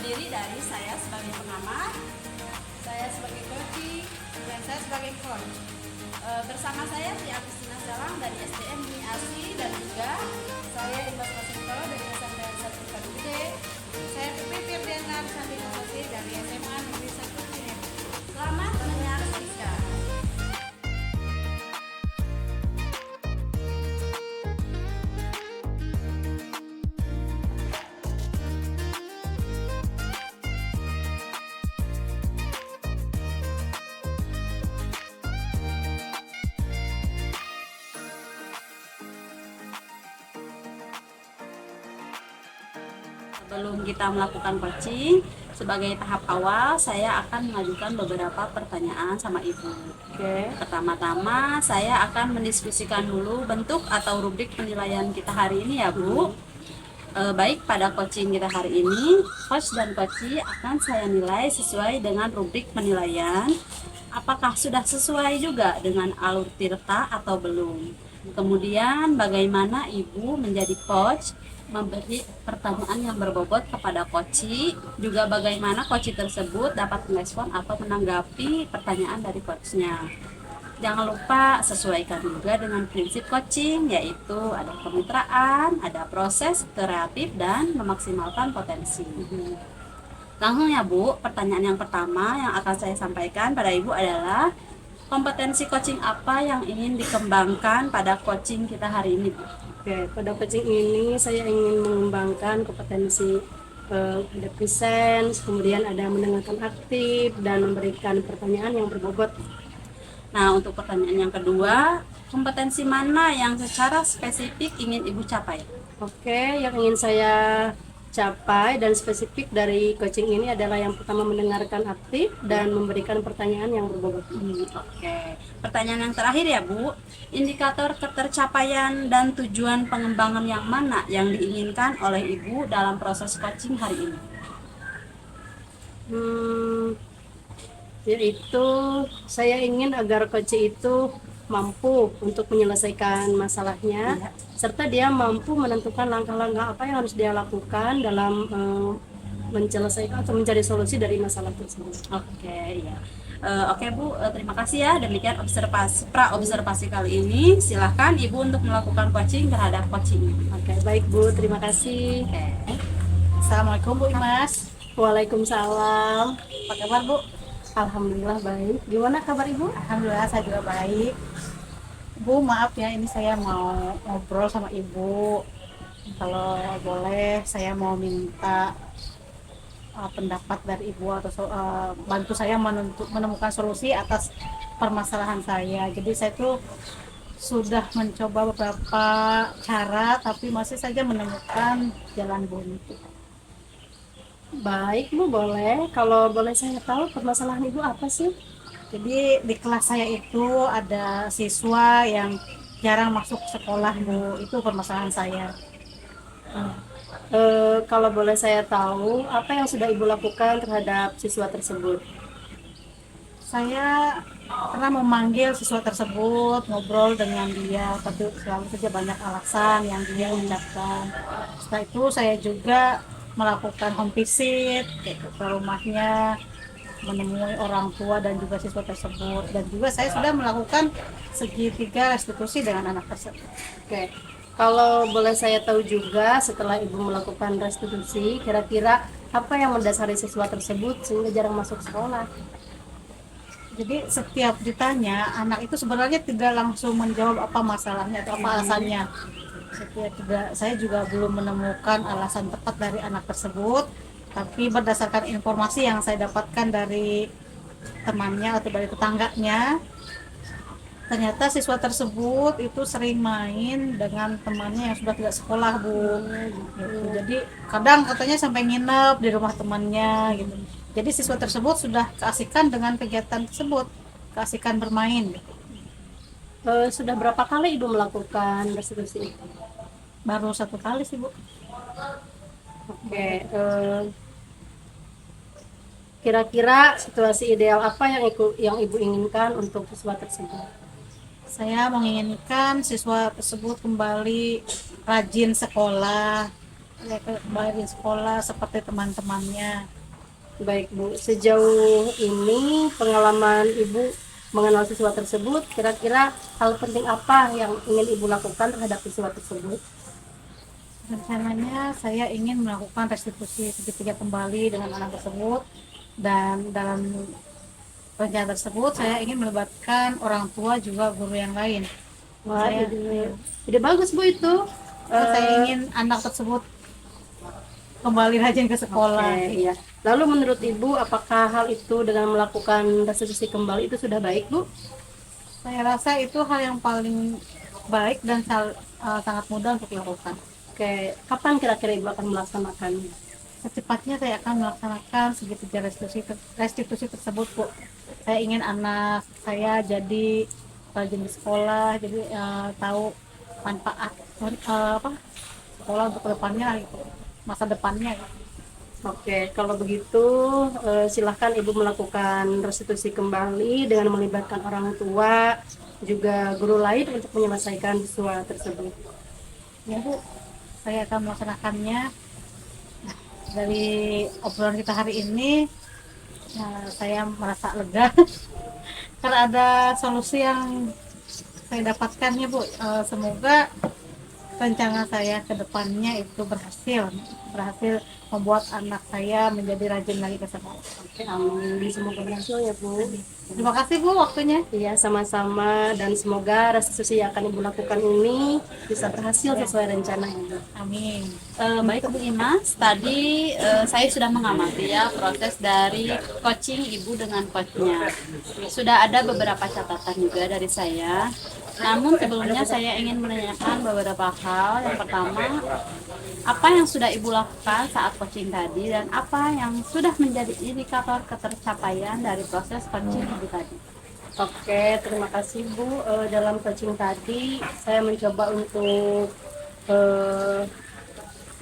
terdiri dari saya sebagai pengamat, saya sebagai coach, dan saya sebagai coach. Bersama saya si Agustina Salang dari SDM ASI dan juga saya Imbas Masinto dari SMP 1 Kadugede. Saya Pipi Firdiana Santinawati dari SMA Negeri 1 Cirebon. Selamat menyaksikan. Sebelum kita melakukan coaching, sebagai tahap awal saya akan mengajukan beberapa pertanyaan sama Ibu. Pertama-tama saya akan mendiskusikan dulu bentuk atau rubrik penilaian kita hari ini ya Bu. Baik pada coaching kita hari ini, coach dan coachee akan saya nilai sesuai dengan rubrik penilaian. Apakah sudah sesuai juga dengan alur tirta atau belum? Kemudian bagaimana Ibu menjadi coach memberi pertanyaan yang berbobot kepada coachee, juga bagaimana coachee tersebut dapat merespon atau menanggapi pertanyaan dari coachnya. Jangan lupa sesuaikan juga dengan prinsip coaching, yaitu ada kemitraan, ada proses kreatif, dan memaksimalkan potensi. Langsung ya Bu, pertanyaan yang pertama yang akan saya sampaikan pada Ibu adalah kompetensi coaching apa yang ingin dikembangkan pada coaching kita hari ini Bu? Oke, pada coaching ini saya ingin mengembangkan kompetensi ada presence, kemudian ada mendengarkan aktif dan memberikan pertanyaan yang berbobot. Nah, untuk pertanyaan yang kedua, kompetensi mana yang secara spesifik ingin Ibu capai? Oke, yang ingin saya capai dan spesifik dari coaching ini adalah yang pertama mendengarkan aktif dan memberikan pertanyaan yang berbobot. Oke. Pertanyaan yang terakhir ya Bu, indikator ketercapaian dan tujuan pengembangan yang mana yang diinginkan oleh Ibu dalam proses coaching hari ini? Yaitu saya ingin agar coach itu mampu untuk menyelesaikan masalahnya, serta dia mampu menentukan langkah-langkah apa yang harus dia lakukan dalam menyelesaikan atau mencari solusi dari masalah tersebut. Oke, ya. Oke Bu, terima kasih ya. Demikian observasi kali ini. Silahkan Ibu untuk melakukan coaching terhadap coaching. Oke, baik Bu, terima kasih. Oke. Assalamualaikum Bu Imas. Waalaikumsalam. Apa kabar Bu? Alhamdulillah baik. Gimana kabar Ibu? Alhamdulillah saya juga baik. Bu, maaf ya, ini saya mau ngobrol sama Ibu. Kalau boleh, saya mau minta pendapat dari Ibu atau bantu saya menemukan solusi atas permasalahan saya. Jadi saya tuh sudah mencoba beberapa cara, tapi masih saja menemukan jalan buntu. Baik Bu, boleh. Kalau boleh saya tahu permasalahan Ibu apa sih? Jadi di kelas saya itu ada siswa yang jarang masuk sekolah Bu, itu permasalahan saya. Kalau boleh saya tahu, apa yang sudah Ibu lakukan terhadap siswa tersebut? Saya pernah memanggil siswa tersebut, ngobrol dengan dia, tapi selalu saja banyak alasan yang dia ucapkan. Setelah itu saya juga melakukan home visit ke rumahnya, menemui orang tua dan juga siswa tersebut, dan juga saya sudah melakukan segitiga restitusi dengan anak tersebut. Oke, kalau boleh saya tahu juga setelah Ibu melakukan restitusi, kira-kira apa yang mendasari siswa tersebut sehingga jarang masuk sekolah? Jadi setiap ditanya, anak itu sebenarnya tidak langsung menjawab apa masalahnya atau apa alasannya. Saya juga belum menemukan alasan tepat dari anak tersebut, tapi berdasarkan informasi yang saya dapatkan dari temannya atau dari tetangganya, ternyata siswa tersebut itu sering main dengan temannya yang sudah tidak sekolah Bu. Gitu. Jadi kadang katanya sampai nginep di rumah temannya gitu. Jadi siswa tersebut sudah keasikan dengan kegiatan tersebut, keasikan bermain. Sudah berapa kali Ibu melakukan restitusi? Baru 1 kali sih Bu. Oke, kira-kira situasi ideal apa yang Ibu inginkan untuk siswa tersebut? Saya menginginkan siswa tersebut kembali rajin sekolah, ya kembali di sekolah seperti teman-temannya. Baik Bu, sejauh ini pengalaman Ibu mengenal siswa tersebut, kira-kira hal penting apa yang ingin Ibu lakukan terhadap siswa tersebut? Rencananya saya ingin melakukan restitusi segitiga kembali dengan anak tersebut, dan dalam rencana tersebut saya ingin melibatkan orang tua juga guru yang lain. Wah, Saya ide bagus Bu itu. saya ingin anak tersebut kembali rajin ke sekolah. Oke, iya. Lalu menurut Ibu, apakah hal itu dengan melakukan restitusi kembali itu sudah baik, Bu? Saya rasa itu hal yang paling baik dan sangat mudah untuk dilakukan. Oke, kapan kira-kira Ibu akan melaksanakannya? Secepatnya saya akan melaksanakan segitiga restitusi tersebut, Bu. Saya ingin anak saya jadi rajin di sekolah, jadi tahu manfaat sekolah untuk kedepannya, gitu, masa depannya. Gitu. Oke, kalau begitu silahkan Ibu melakukan restitusi kembali dengan melibatkan orang tua, juga guru lain untuk menyelesaikan siswa tersebut. Ya Bu, saya akan melaksanakannya. Nah, dari obrolan kita hari ini, saya merasa lega karena ada solusi yang saya dapatkan ya Bu. Semoga rencana saya ke depannya itu berhasil membuat anak saya menjadi rajin lagi ke sekolah. Oke, amin. Semoga berhasil ya, Bu. Terima kasih Bu waktunya. Iya, sama-sama, dan semoga restitusi yang akan Ibu lakukan ini bisa berhasil sesuai rencana Ibu. Amin. Baik Bu Imas, tadi saya sudah mengamati ya proses dari coaching Ibu dengan coachnya. Sudah ada beberapa catatan juga dari saya. Namun sebelumnya saya ingin menanyakan beberapa hal. Yang pertama, apa yang sudah Ibu lakukan saat coaching tadi dan apa yang sudah menjadi indikator ketercapaian dari proses coaching Ibu tadi? Oke, terima kasih Bu. Dalam coaching tadi, saya mencoba untuk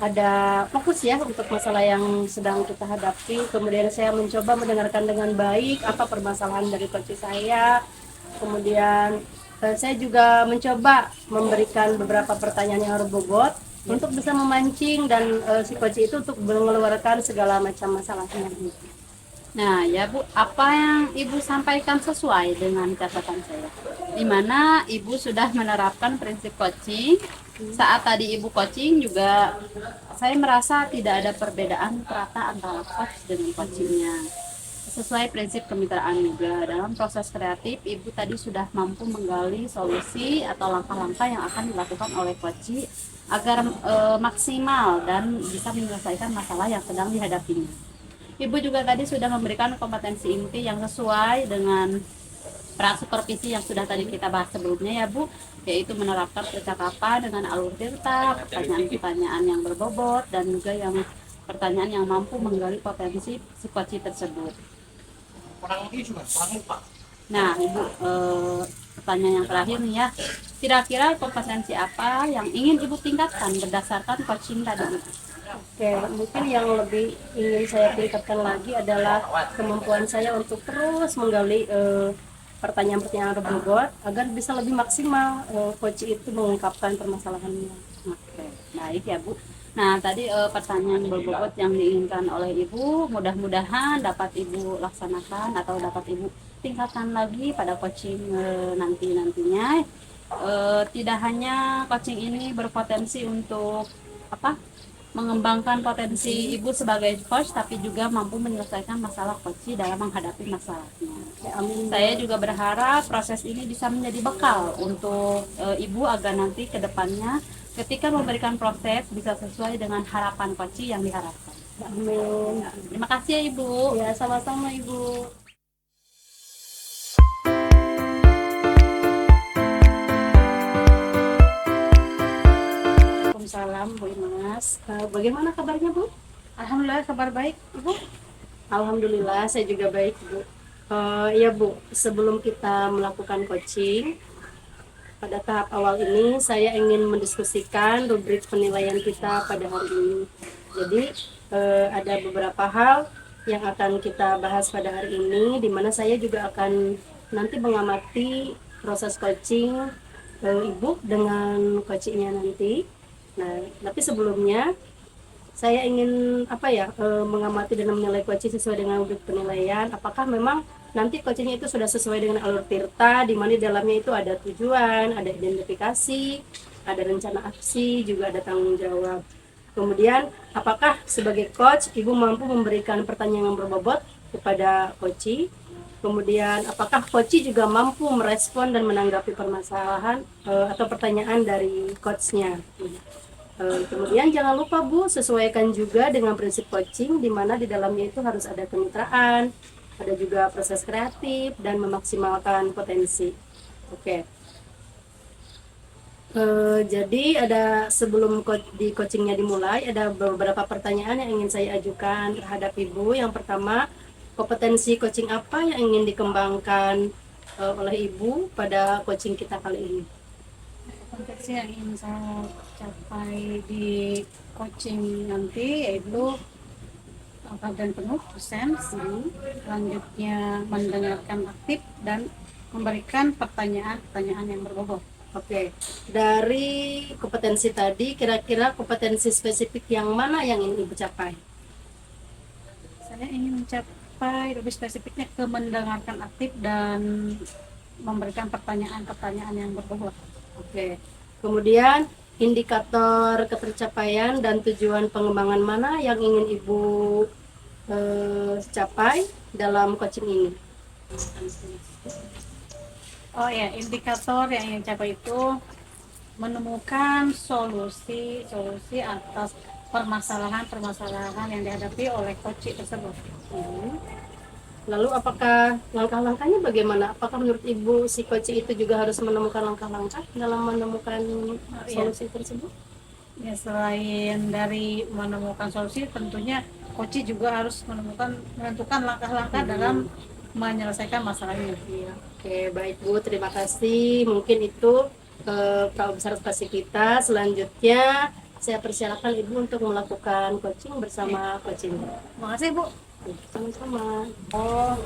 ada fokus ya untuk masalah yang sedang kita hadapi. Kemudian saya mencoba mendengarkan dengan baik apa permasalahan dari coach saya. Kemudian saya juga mencoba memberikan beberapa pertanyaan yang berbobot untuk bisa memancing dan si coach itu untuk mengeluarkan segala macam masalahnya. Nah ya Bu, apa yang Ibu sampaikan sesuai dengan catatan saya? Di mana Ibu sudah menerapkan prinsip coaching. Saat tadi Ibu coaching juga saya merasa tidak ada perbedaan rata antara coach dengan coachingnya. Sesuai prinsip kemitraan juga dalam proses kreatif, Ibu tadi sudah mampu menggali solusi atau langkah-langkah yang akan dilakukan oleh coach agar maksimal dan bisa menyelesaikan masalah yang sedang dihadapinya. Ibu juga tadi sudah memberikan kompetensi inti yang sesuai dengan pra supervisi yang sudah tadi kita bahas sebelumnya ya Bu, yaitu menerapkan percakapan dengan alur cerita, pertanyaan-pertanyaan yang berbobot, dan juga yang pertanyaan yang mampu menggali potensi psikoci tersebut. Nah Ibu, pertanyaan yang terakhir nih ya, kira-kira kompetensi apa yang ingin Ibu tingkatkan berdasarkan coaching tadi Ibu? Oke, mungkin yang lebih ingin saya tingkatkan lagi adalah kemampuan saya untuk terus menggali pertanyaan-pertanyaan berbobot agar bisa lebih maksimal coach itu mengungkapkan permasalahannya. Oke, baik ya Bu. Nah tadi pertanyaan berbobot yang diinginkan oleh Ibu mudah-mudahan dapat Ibu laksanakan atau dapat Ibu tingkatkan lagi pada coaching nantinya. Tidak hanya coaching ini berpotensi untuk mengembangkan potensi Ibu sebagai coach, tapi juga mampu menyelesaikan masalah coach dalam menghadapi masalahnya. Amin. Saya juga berharap proses ini bisa menjadi bekal untuk Ibu agar nanti ke depannya ketika memberikan proses bisa sesuai dengan harapan coach yang diharapkan. Amin. Terima kasih ya Ibu. Ya, sama-sama Ibu. Waalaikumsalam Bu Imas. Bagaimana kabarnya Bu? Alhamdulillah kabar baik Ibu. Alhamdulillah saya juga baik Bu. Ya Bu, sebelum kita melakukan coaching, pada tahap awal ini saya ingin mendiskusikan rubrik penilaian kita pada hari ini. Jadi ada beberapa hal yang akan kita bahas pada hari ini, di mana saya juga akan nanti mengamati proses coaching Ibu dengan coachingnya nanti. Nah, tapi sebelumnya saya ingin mengamati dan menilai coaching sesuai dengan rubrik penilaian. Apakah memang nanti coachingnya itu sudah sesuai dengan alur Tirta, di mana di dalamnya itu ada tujuan, ada identifikasi, ada rencana aksi, juga ada tanggung jawab. Kemudian, apakah sebagai coach ibu mampu memberikan pertanyaan yang berbobot kepada coach? Kemudian, apakah coach juga mampu merespon dan menanggapi permasalahan atau pertanyaan dari coachnya? Kemudian jangan lupa Bu, sesuaikan juga dengan prinsip coaching, di mana di dalamnya itu harus ada kemitraan, ada juga proses kreatif dan memaksimalkan potensi. Oke. Jadi ada sebelum di coachingnya dimulai, ada beberapa pertanyaan yang ingin saya ajukan terhadap Ibu. Yang pertama, kompetensi coaching apa yang ingin dikembangkan oleh Ibu pada coaching kita kali ini? Konteks yang ingin saya capai di coaching nanti yaitu badan penuh presence, selanjutnya mendengarkan aktif dan memberikan pertanyaan-pertanyaan yang berbobot. Oke, dari kompetensi tadi, kira-kira kompetensi spesifik yang mana yang ingin Ibu capai? Saya ingin mencapai lebih spesifiknya ke mendengarkan aktif dan memberikan pertanyaan-pertanyaan yang berbobot. Oke, kemudian indikator ketercapaian dan tujuan pengembangan mana yang ingin Ibu capai dalam coaching ini? Oh ya, indikator yang ingin capai itu menemukan solusi atas permasalahan yang dihadapi oleh coach tersebut. Lalu apakah langkah-langkahnya bagaimana? Apakah menurut Ibu si coach itu juga harus menemukan langkah-langkah dalam menemukan solusi tersebut? Ya, selain dari menemukan solusi, tentunya coach juga harus menentukan langkah-langkah dalam menyelesaikan masalahnya. Iya. Oke, baik Bu, terima kasih. Mungkin itu observasi kita. Selanjutnya saya persilakan Ibu untuk melakukan coaching bersama coaching. Terima kasih Bu. Sama-sama. Oh,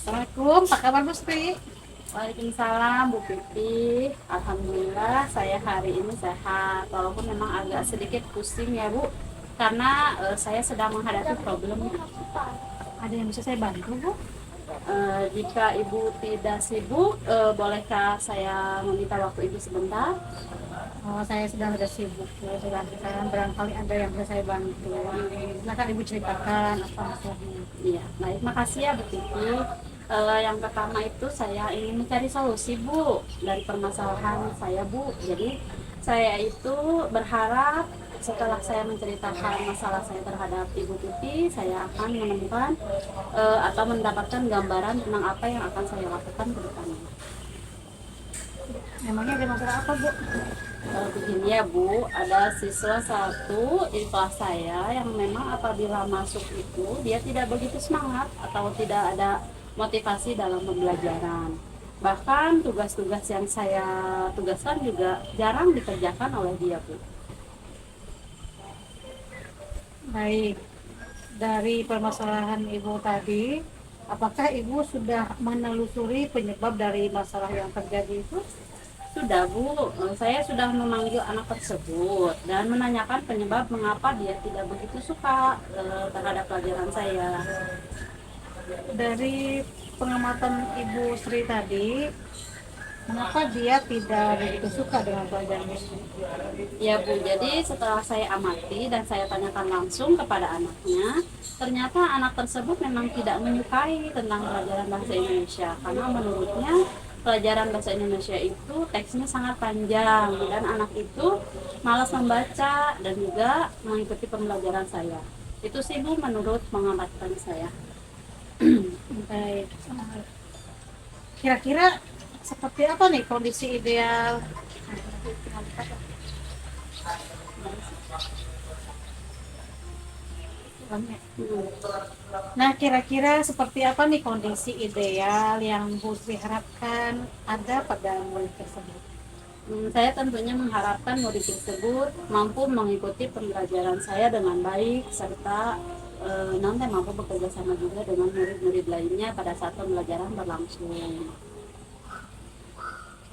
Assalamualaikum, apa kabar Bu Sri? Waalaikumsalam Bu Pipi. Alhamdulillah saya hari ini sehat, walaupun memang agak sedikit pusing ya Bu, karena saya sedang menghadapi problem. Ada yang bisa saya bantu Bu? Jika Ibu tidak sibuk, bolehkah saya meminta waktu Ibu sebentar? Oh, saya sedang ada sibuk Bu, silahkan, barangkali ada yang bisa saya bantu. Silakan Ibu ceritakan apa masalahnya. Iya, baik, makasih ya Bu Pipi. Yang pertama itu saya ingin mencari solusi Bu dari permasalahan saya Bu. Jadi saya itu berharap setelah saya menceritakan masalah saya terhadap Ibu Pipi, saya akan menemukan atau mendapatkan gambaran tentang apa yang akan saya lakukan ke depannya. Emangnya ada masalah apa Bu? Begini ya Bu, ada siswa satu di kelas saya yang memang apabila masuk itu dia tidak begitu semangat atau tidak ada motivasi dalam pembelajaran. Bahkan tugas-tugas yang saya tugaskan juga jarang dikerjakan oleh dia Bu. Baik, dari permasalahan Ibu tadi, apakah Ibu sudah menelusuri penyebab dari masalah yang terjadi itu? Sudah Bu, saya sudah memanggil anak tersebut dan menanyakan penyebab mengapa dia tidak begitu suka terhadap pelajaran saya. Dari pengamatan Ibu Sri tadi, mengapa dia tidak begitu suka dengan pelajaran itu? Ya Bu, jadi setelah saya amati dan saya tanyakan langsung kepada anaknya, ternyata anak tersebut memang tidak menyukai tentang pelajaran bahasa Indonesia karena menurutnya pelajaran bahasa Indonesia itu teksnya sangat panjang dan anak itu malas membaca dan juga mengikuti pembelajaran saya. Itu sih Bu menurut pengamatan saya. Baik. Kira-kira seperti apa nih kondisi ideal? Nah, kira-kira seperti apa nih kondisi ideal yang Bu Sri harapkan ada pada murid tersebut? Saya tentunya mengharapkan murid tersebut mampu mengikuti pembelajaran saya dengan baik serta nanti mampu bekerja sama juga dengan murid-murid lainnya pada saat pembelajaran berlangsung.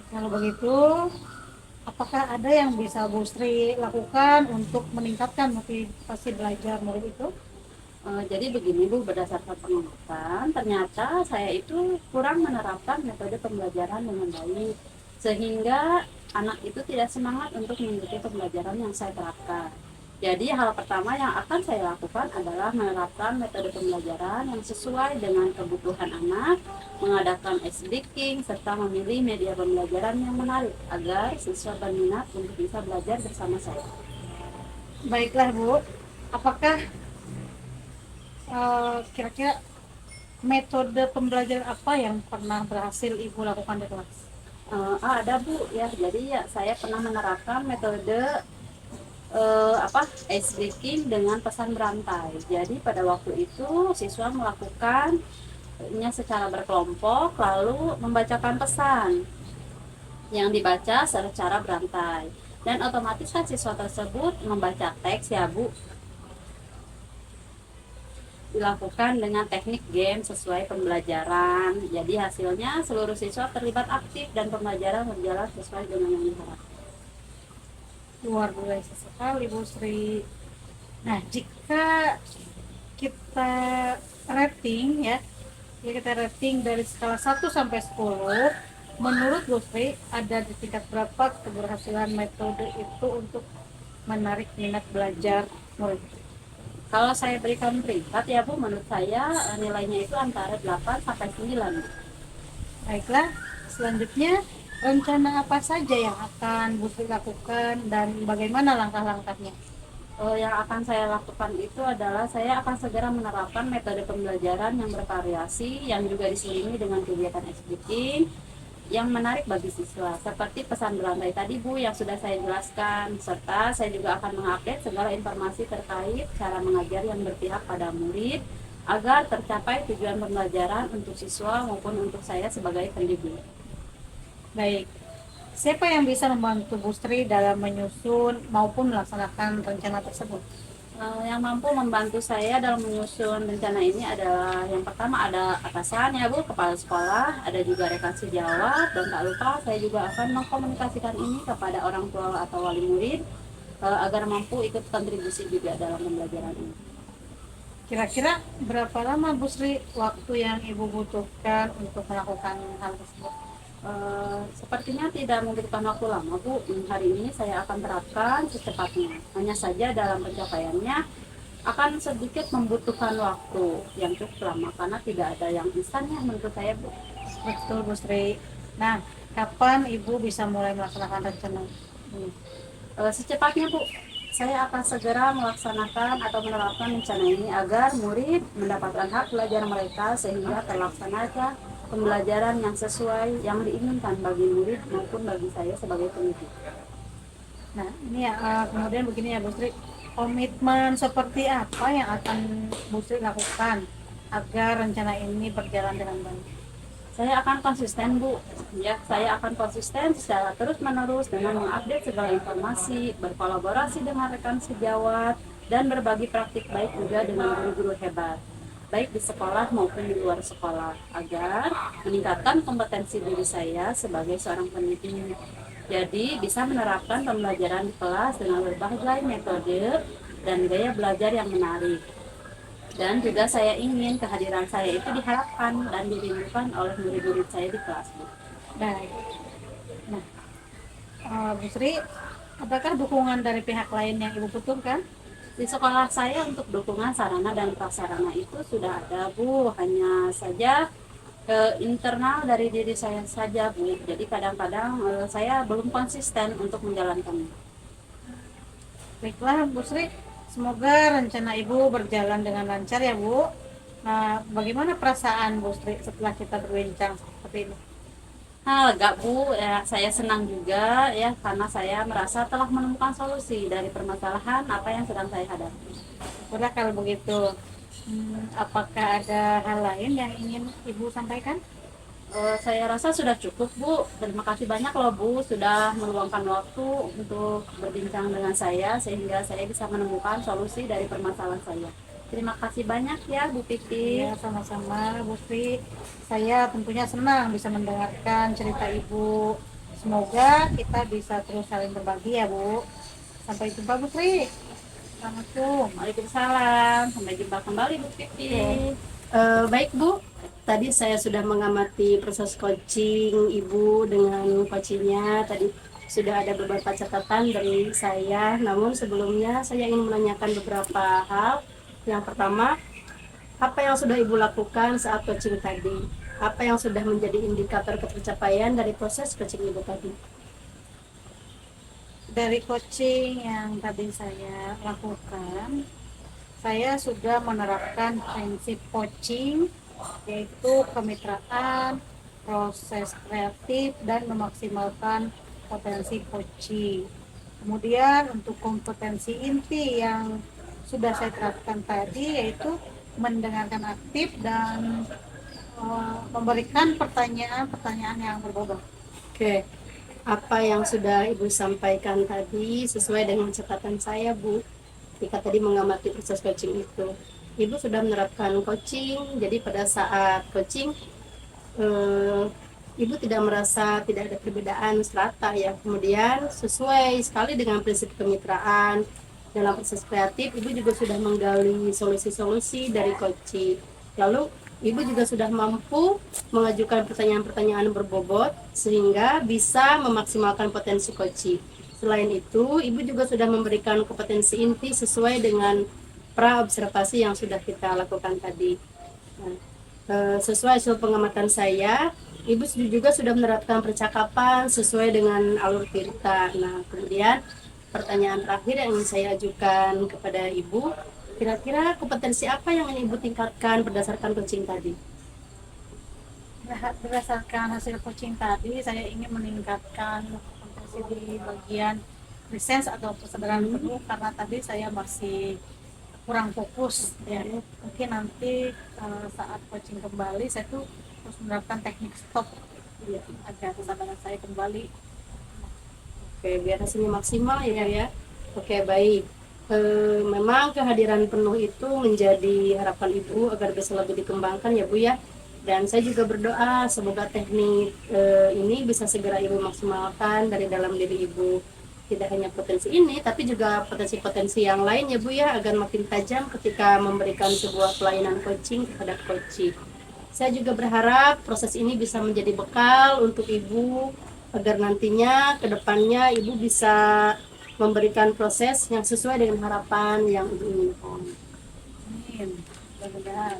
Kalau begitu, apakah ada yang bisa Bu Sri lakukan untuk meningkatkan motivasi belajar murid itu? Jadi begini Bu, berdasarkan pengamatan, ternyata saya itu kurang menerapkan metode pembelajaran dengan baik, sehingga anak itu tidak semangat untuk mengikuti pembelajaran yang saya terapkan. Jadi hal pertama yang akan saya lakukan adalah menerapkan metode pembelajaran yang sesuai dengan kebutuhan anak, mengadakan ice breaking, serta memilih media pembelajaran yang menarik agar siswa berminat untuk bisa belajar bersama saya. Baiklah Bu, apakah kira-kira metode pembelajaran apa yang pernah berhasil Ibu lakukan di kelas? Ada Bu ya, jadi ya saya pernah menerapkan metode ice breaking dengan pesan berantai. Jadi pada waktu itu siswa melakukannya secara berkelompok lalu membacakan pesan yang dibaca secara berantai, dan otomatis kan siswa tersebut membaca teks ya Bu. Dilakukan dengan teknik game sesuai pembelajaran. Jadi hasilnya seluruh siswa terlibat aktif dan pembelajaran berjalan sesuai dengan yang diharapkan. Luar biasa sekali Bu Sri. Nah, jika kita rating ya, kita rating dari skala 1 sampai 10, menurut Bu Sri ada di tingkat berapa keberhasilan metode itu untuk menarik minat belajar murid? Kalau saya berikan peringkat ya Bu, menurut saya nilainya itu antara 8 sampai 9. Baiklah, selanjutnya rencana apa saja yang akan Bu Sri lakukan dan bagaimana langkah-langkahnya? Yang akan saya lakukan itu adalah saya akan segera menerapkan metode pembelajaran yang bervariasi yang juga diselingi dengan kegiatan exhibiting yang menarik bagi siswa, seperti pesan berantai tadi Bu yang sudah saya jelaskan, serta saya juga akan mengupdate segala informasi terkait cara mengajar yang berpihak pada murid agar tercapai tujuan pembelajaran untuk siswa maupun untuk saya sebagai pendidik. Baik, siapa yang bisa membantu Bu Sri dalam menyusun maupun melaksanakan rencana tersebut? Yang mampu membantu saya dalam menyusun rencana ini adalah yang pertama ada atasan ya Bu, kepala sekolah, ada juga rekan sejawat, dan tak lupa saya juga akan mengkomunikasikan ini kepada orang tua atau wali murid agar mampu ikut kontribusi juga dalam pembelajaran ini. Kira-kira berapa lama Bu Sri waktu yang Ibu butuhkan untuk melakukan hal tersebut? Sepertinya tidak membutuhkan waktu lama Bu. Hari ini saya akan terapkan secepatnya. Hanya saja dalam pencapaiannya akan sedikit membutuhkan waktu yang cukup lama karena tidak ada yang instan ya menurut saya Bu. Betul Bu Sri. Nah, kapan Ibu bisa mulai melaksanakan rencana ini? Secepatnya Bu. Saya akan segera melaksanakan atau menerapkan rencana ini agar murid mendapatkan hak belajar mereka sehingga terlaksana pembelajaran yang sesuai yang diinginkan bagi murid maupun bagi saya sebagai pendidik. Nah, ini ya kemudian begini ya Bu Sri, komitmen seperti apa yang akan Bu Sri lakukan agar rencana ini berjalan dengan baik? Saya akan konsisten Bu, ya saya akan konsisten secara terus-menerus dengan mengupdate segala informasi, berkolaborasi dengan rekan sejawat, dan berbagi praktik baik juga dengan guru-guru hebat, baik di sekolah maupun di luar sekolah, agar meningkatkan kompetensi diri saya sebagai seorang pendidik. Jadi bisa menerapkan pembelajaran di kelas dengan berbagai metode dan gaya belajar yang menarik. Dan juga saya ingin kehadiran saya itu diharapkan dan dirindukan oleh murid-murid saya di kelas Bu. Baik. Nah, Bu Sri, apakah dukungan dari pihak lain yang Ibu butuhkan? Di sekolah saya untuk dukungan sarana dan prasarana itu sudah ada Bu, hanya saja internal dari diri saya saja Bu. Jadi kadang-kadang saya belum konsisten untuk menjalankannya. Baiklah Bu Sri, semoga rencana Ibu berjalan dengan lancar ya Bu. Nah, bagaimana perasaan Bu Sri setelah kita berbincang seperti ini? Lega Bu, ya saya senang juga ya karena saya merasa telah menemukan solusi dari permasalahan apa yang sedang saya hadapi. Udah kalau begitu, apakah ada hal lain yang ingin Ibu sampaikan? Saya rasa sudah cukup Bu. Terima kasih banyak loh Bu sudah meluangkan waktu untuk berbincang dengan saya sehingga saya bisa menemukan solusi dari permasalahan saya. Terima kasih banyak ya Bu Piti. Ya, sama-sama Bu Sri. Saya tentunya senang bisa mendengarkan cerita Ibu. Semoga kita bisa terus saling berbagi ya Bu. Sampai jumpa Bu Tri. Assalamualaikum. Waalaikumsalam. Sampai jumpa kembali Bu Pipi. Baik Bu, tadi saya sudah mengamati proses coaching Ibu dengan coachingnya. Tadi sudah ada beberapa catatan dari saya. Namun sebelumnya saya ingin menanyakan beberapa hal. Yang pertama, apa yang sudah Ibu lakukan saat coaching tadi? Apa yang sudah menjadi indikator ketercapaian dari proses coaching Ibu tadi? Dari coaching yang tadi saya lakukan, saya sudah menerapkan prinsip coaching, yaitu kemitraan, proses kreatif, dan memaksimalkan potensi coaching. Kemudian untuk kompetensi inti yang sudah saya terapkan tadi, yaitu mendengarkan aktif dan memberikan pertanyaan-pertanyaan yang berbobot. Oke, apa yang sudah Ibu sampaikan tadi sesuai dengan catatan saya, Bu. Ketika tadi mengamati proses coaching itu, Ibu sudah menerapkan coaching. Jadi pada saat coaching, Ibu tidak merasa tidak ada perbedaan strata ya. Kemudian sesuai sekali dengan prinsip kemitraan dalam proses kreatif, Ibu juga sudah menggali solusi-solusi dari coaching. Lalu Ibu juga sudah mampu mengajukan pertanyaan-pertanyaan berbobot sehingga bisa memaksimalkan potensi coaching. Selain itu, Ibu juga sudah memberikan kompetensi inti sesuai dengan pra-observasi yang sudah kita lakukan tadi. Nah, sesuai hasil pengamatan saya, Ibu juga sudah menerapkan percakapan sesuai dengan alur cerita. Nah, kemudian pertanyaan terakhir yang ingin saya ajukan kepada Ibu, kira-kira kompetensi apa yang ingin Ibu tingkatkan berdasarkan coaching tadi? Berdasarkan hasil coaching tadi, saya ingin meningkatkan kompetensi di bagian presence atau kesadaran penuh, karena tadi saya masih kurang fokus ya. Mungkin nanti saat coaching kembali saya tuh harus menerapkan teknik stop ya, agar kesadaran saya kembali. Oke, biar hasilnya maksimal ya, ya. Oke, baik. Memang kehadiran penuh itu menjadi harapan Ibu agar bisa lebih dikembangkan ya Bu ya. Dan saya juga berdoa semoga teknik ini bisa segera Ibu maksimalkan dari dalam diri Ibu. Tidak hanya potensi ini, tapi juga potensi-potensi yang lain ya Bu ya, agar makin tajam ketika memberikan sebuah pelayanan coaching kepada coaching. Saya juga berharap proses ini bisa menjadi bekal untuk Ibu agar nantinya ke depannya Ibu bisa memberikan proses yang sesuai dengan harapan yang Ibu inginkan. Amin. Mudah-mudahan.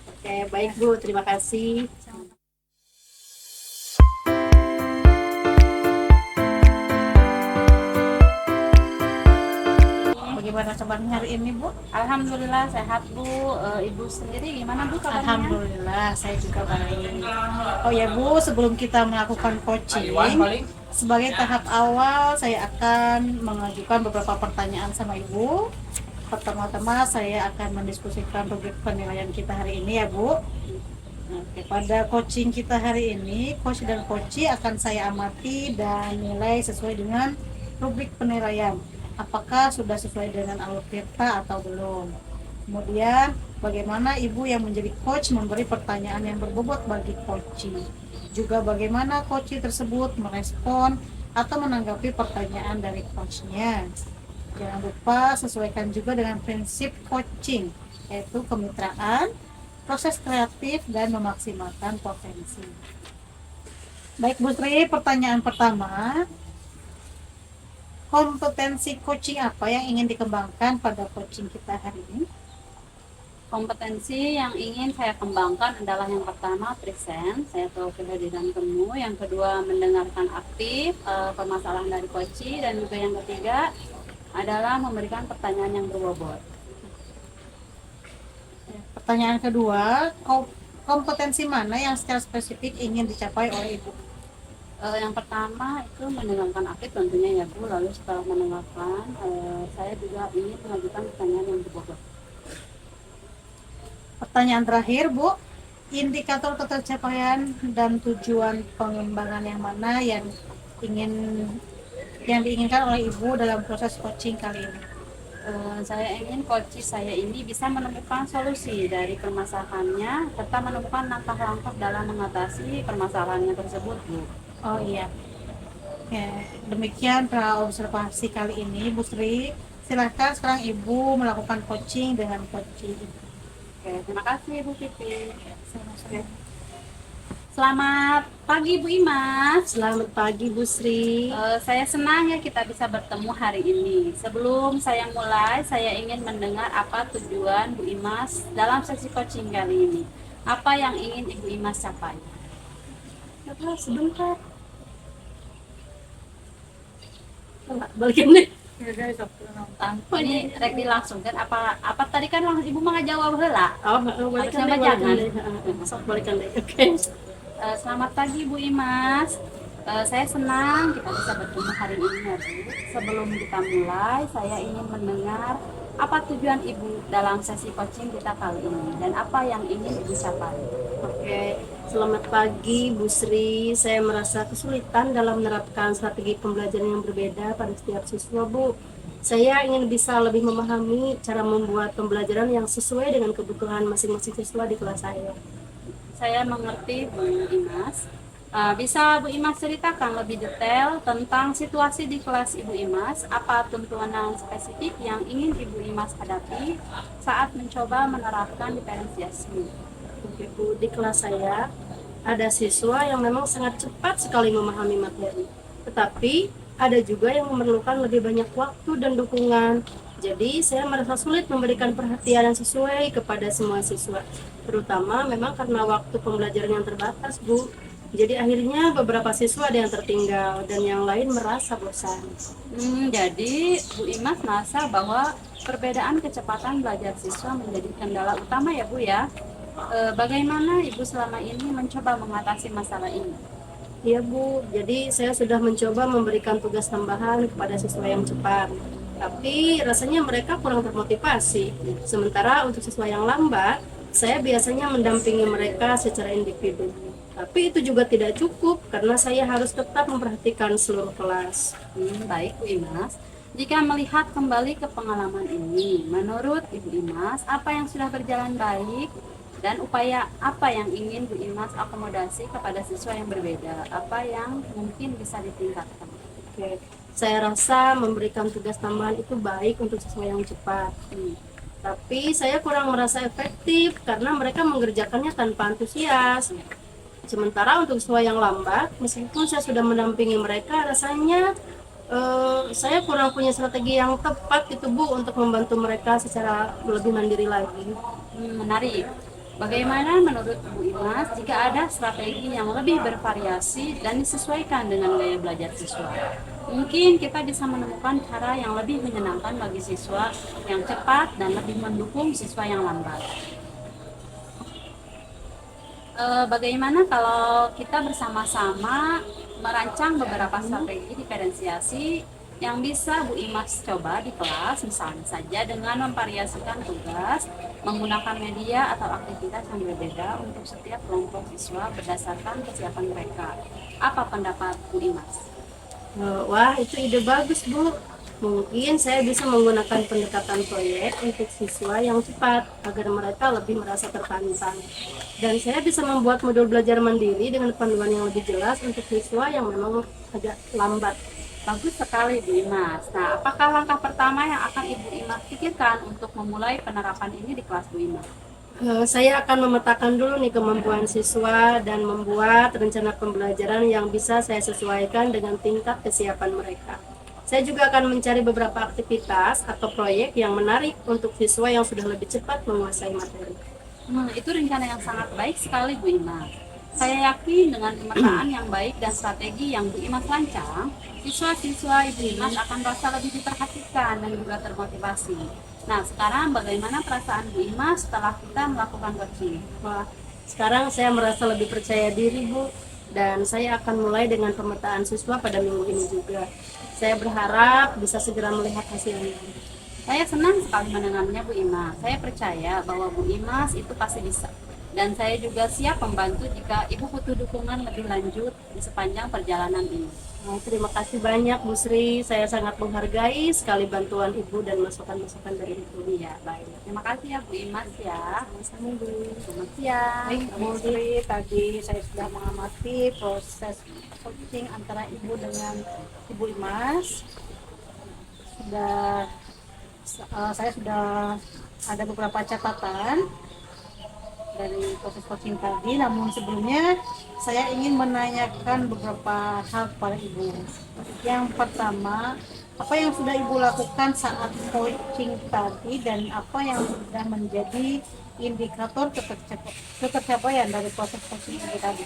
Oke, baik Bu, terima kasih. Bagaimana kabarnya hari ini Bu? Alhamdulillah sehat Bu. Ibu sendiri gimana Bu kabarnya? Alhamdulillah saya juga baik. Oh ya Bu, sebelum kita melakukan coaching, sebagai tahap awal saya akan mengajukan beberapa pertanyaan sama Ibu. Pertama-tama saya akan mendiskusikan rubrik penilaian kita hari ini ya Bu. Pada coaching kita hari ini, coach dan coachee akan saya amati dan nilai sesuai dengan rubrik penilaian. Apakah sudah sesuai dengan alur tirta atau belum. Kemudian bagaimana Ibu yang menjadi coach memberi pertanyaan yang berbobot bagi coachee. Juga bagaimana coachee tersebut merespon atau menanggapi pertanyaan dari coachnya. Jangan lupa sesuaikan juga dengan prinsip coaching, yaitu kemitraan, proses kreatif, dan memaksimalkan potensi. Baik Bu Tri, pertanyaan pertama, kompetensi coaching apa yang ingin dikembangkan pada coaching kita hari ini? Kompetensi yang ingin saya kembangkan adalah yang pertama present, saya tahu kehadiran penuh. Yang kedua mendengarkan aktif permasalahan dari coachee, dan juga yang ketiga adalah memberikan pertanyaan yang berbobot. Pertanyaan kedua, kompetensi mana yang secara spesifik ingin dicapai oleh Ibu? Yang pertama itu mendengarkan aktif tentunya ya Bu. Lalu setelah mendengarkan, saya juga ingin mengajukan pertanyaan yang berbobot. Pertanyaan terakhir Bu, indikator ketercapaian dan tujuan pengembangan yang mana yang diinginkan oleh Ibu dalam proses coaching kali ini? Saya ingin coachee saya ini bisa menemukan solusi dari permasalahannya serta menemukan langkah-langkah dalam mengatasi permasalahannya tersebut Bu. Oh iya, Ya, demikian observasi kali ini, Bu Sri. Silakan sekarang Ibu melakukan coaching dengan coaching. Oke, terima kasih Bu Titi. Sama-sama. Selamat pagi Bu Imas. Selamat pagi Bu Sri. Saya senang ya kita bisa bertemu hari ini. Sebelum saya mulai, saya ingin mendengar apa tujuan Bu Imas dalam sesi coaching kali ini. Apa yang ingin Ibu Imas capai? Apa sebentar? Balikin deh. Ini rek dilangsungkan apa tadi kan langsung Ibu mah ngajawab heula. Balikan Harusnya deh, jangan. balikan deh. Sok balikan deh. Oke. Selamat pagi Bu Imas. Saya senang kita bisa bertemu hari ini ya Bu. Sebelum kita mulai, saya ingin mendengar apa tujuan Ibu dalam sesi coaching kita kali ini dan apa yang ingin Ibu capai. Oke, selamat pagi Bu Sri. Saya merasa kesulitan dalam menerapkan strategi pembelajaran yang berbeda pada setiap siswa Bu. Saya ingin bisa lebih memahami cara membuat pembelajaran yang sesuai dengan kebutuhan masing-masing siswa di kelas saya. Saya mengerti Bu Imas. Bisa Bu Imas ceritakan lebih detail tentang situasi di kelas Ibu Imas? Apa tuntunan spesifik yang ingin Ibu Imas hadapi saat mencoba menerapkan diferensiasi? Oke Bu, di kelas saya ada siswa yang memang sangat cepat sekali memahami materi. Tetapi ada juga yang memerlukan lebih banyak waktu dan dukungan. Jadi saya merasa sulit memberikan perhatian yang sesuai kepada semua siswa. Terutama memang karena waktu pembelajaran yang terbatas Bu. Jadi akhirnya beberapa siswa ada yang tertinggal dan yang lain merasa bosan. Jadi Bu Imas merasa bahwa perbedaan kecepatan belajar siswa menjadi kendala utama ya Bu ya. Bagaimana Ibu selama ini mencoba mengatasi masalah ini? Iya Bu, jadi saya sudah mencoba memberikan tugas tambahan kepada siswa yang cepat. Tapi rasanya mereka kurang termotivasi. Sementara untuk siswa yang lambat, saya biasanya mendampingi mereka secara individu. Tapi itu juga tidak cukup karena saya harus tetap memperhatikan seluruh kelas. Baik Bu Imas. Jika melihat kembali ke pengalaman ini, menurut Ibu Imas, apa yang sudah berjalan baik dan upaya apa yang ingin Bu Imas akomodasi kepada siswa yang berbeda? Apa yang mungkin bisa ditingkatkan? Oke, saya rasa memberikan tugas tambahan itu baik untuk siswa yang cepat. Tapi saya kurang merasa efektif karena mereka mengerjakannya tanpa antusias. Sementara untuk siswa yang lambat, meskipun saya sudah mendampingi mereka, rasanya saya kurang punya strategi yang tepat gitu Bu untuk membantu mereka secara lebih mandiri lagi. Menarik. Bagaimana menurut Bu Imas jika ada strategi yang lebih bervariasi dan disesuaikan dengan gaya belajar siswa? Mungkin kita bisa menemukan cara yang lebih menyenangkan bagi siswa yang cepat dan lebih mendukung siswa yang lambat. Bagaimana kalau kita bersama-sama merancang beberapa strategi diferensiasi yang bisa Bu Imas coba di kelas, misalnya saja dengan memvariasikan tugas, menggunakan media atau aktivitas yang berbeda untuk setiap kelompok siswa berdasarkan kesiapan mereka. Apa pendapat Bu Imas? Wah, itu ide bagus Bu. Mungkin saya bisa menggunakan pendekatan proyek untuk siswa yang cepat agar mereka lebih merasa tertantang. Dan saya bisa membuat modul belajar mandiri dengan panduan yang lebih jelas untuk siswa yang memang agak lambat. Bagus sekali Bu Imas. Nah, apakah langkah pertama yang akan Ibu Imas pikirkan untuk memulai penerapan ini di kelas Bu Imas? Saya akan memetakan dulu nih kemampuan siswa dan membuat rencana pembelajaran yang bisa saya sesuaikan dengan tingkat kesiapan mereka. Saya juga akan mencari beberapa aktivitas atau proyek yang menarik untuk siswa yang sudah lebih cepat menguasai materi. Itu rencana yang sangat baik sekali Bu Imas. Saya yakin dengan pemetaan yang baik dan strategi yang Bu Imas rancang, siswa-siswa Ibu Imas akan merasa lebih diperhatikan dan juga termotivasi. Nah, sekarang bagaimana perasaan Bu Imas setelah kita melakukan coaching? Wah, sekarang saya merasa lebih percaya diri Bu, dan saya akan mulai dengan pemetaan siswa pada minggu ini juga. Saya berharap bisa segera melihat hasilnya. Saya senang sekali mendengarnya Bu Imas. Saya percaya bahwa Bu Imas itu pasti bisa. Dan saya juga siap membantu jika Ibu butuh dukungan lebih lanjut di sepanjang perjalanan ini. Nah, terima kasih banyak Bu Sri, saya sangat menghargai sekali bantuan Ibu dan masukan-masukan dari Ibu. Iya, baik. Terima kasih ya Bu Imas ya. Sama-sama Bu. Selamat siang. Baik, Bu Sri, tadi saya sudah mengamati proses coaching antara Ibu dengan Ibu Imas. Saya sudah ada beberapa catatan dari proses coaching tadi, namun sebelumnya saya ingin menanyakan beberapa hal kepada Ibu. Yang pertama, apa yang sudah Ibu lakukan saat coaching tadi dan apa yang sudah menjadi indikator ketercapaian dari proses coaching Ibu tadi?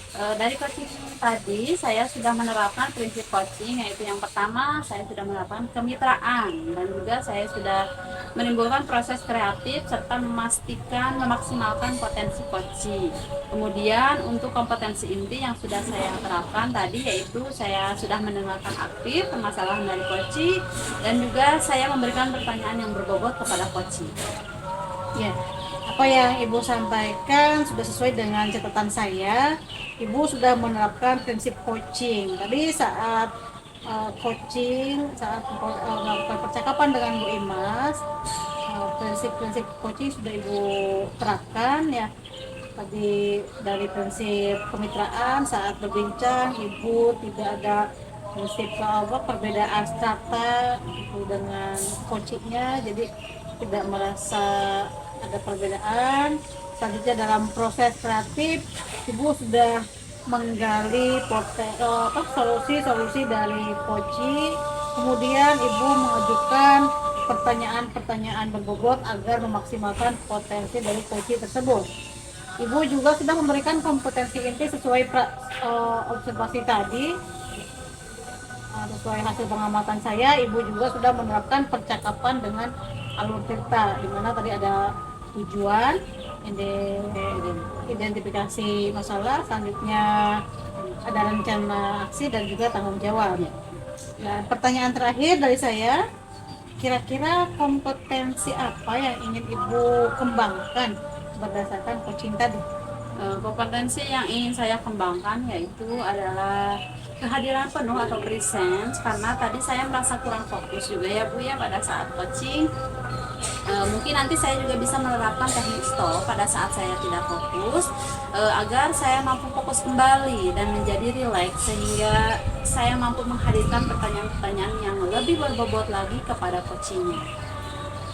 Dari coaching tadi saya sudah menerapkan prinsip coaching, yaitu yang pertama saya sudah menerapkan kemitraan dan juga saya sudah menimbulkan proses kreatif serta memaksimalkan potensi coaching. Kemudian untuk kompetensi inti yang sudah saya terapkan tadi, yaitu saya sudah mendengarkan aktif permasalahan dari coaching dan juga saya memberikan pertanyaan yang berbobot kepada coaching. Ya, apa yang Ibu sampaikan sudah sesuai dengan catatan saya. Ibu sudah menerapkan prinsip coaching. Tadi saat melakukan percakapan dengan Bu Imas, prinsip-prinsip coaching sudah Ibu terapkan ya. Tadi dari prinsip kemitraan saat berbincang, Ibu tidak ada prinsip perbedaan strata itu dengan coachingnya, jadi tidak merasa ada perbedaan. Selanjutnya dalam proses kreatif, Ibu sudah menggali solusi-solusi dari coaching. Kemudian Ibu mengajukan pertanyaan-pertanyaan berbobot agar memaksimalkan potensi dari coaching tersebut. Ibu juga sudah memberikan kompetensi inti sesuai observasi tadi. Sesuai hasil pengamatan saya, Ibu juga sudah menerapkan percakapan dengan alur cerita, di mana tadi ada tujuan, identifikasi masalah, selanjutnya ada rencana aksi dan juga tanggung jawab. Nah, pertanyaan terakhir dari saya, kira-kira kompetensi apa yang ingin Ibu kembangkan berdasarkan coaching tadi? Kompetensi yang ingin saya kembangkan yaitu adalah kehadiran penuh atau presence, karena tadi saya merasa kurang fokus juga ya Bu ya pada saat coaching. Mungkin nanti saya juga bisa menerapkan teknik stop pada saat saya tidak fokus, agar saya mampu fokus kembali dan menjadi rileks, sehingga saya mampu menghadirkan pertanyaan-pertanyaan yang lebih berbobot lagi kepada coachingnya.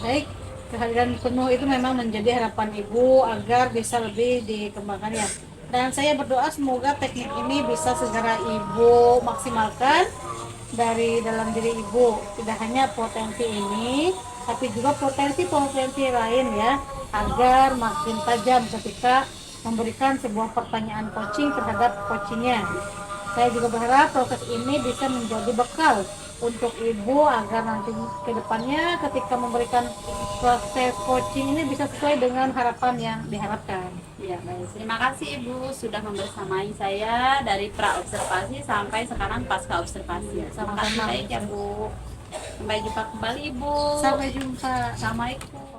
Baik, kehadiran penuh itu memang menjadi harapan Ibu agar bisa lebih dikembangkan ya. Dan saya berdoa semoga teknik ini bisa segera Ibu maksimalkan dari dalam diri Ibu. Tidak hanya potensi ini, tapi juga potensi-potensi lain ya, agar makin tajam ketika memberikan sebuah pertanyaan coaching terhadap coachingnya. Saya juga berharap proses ini bisa menjadi bekal untuk Ibu agar nanti ke depannya ketika memberikan proses coaching ini bisa sesuai dengan harapan yang diharapkan. Ya, baik. Terima kasih Ibu sudah membersamai saya dari pra observasi sampai sekarang pasca observasi. Terima kasih Sama-sama. baik ya Bu. Sampai jumpa kembali Ibu. Sampai jumpa. Assalamualaikum.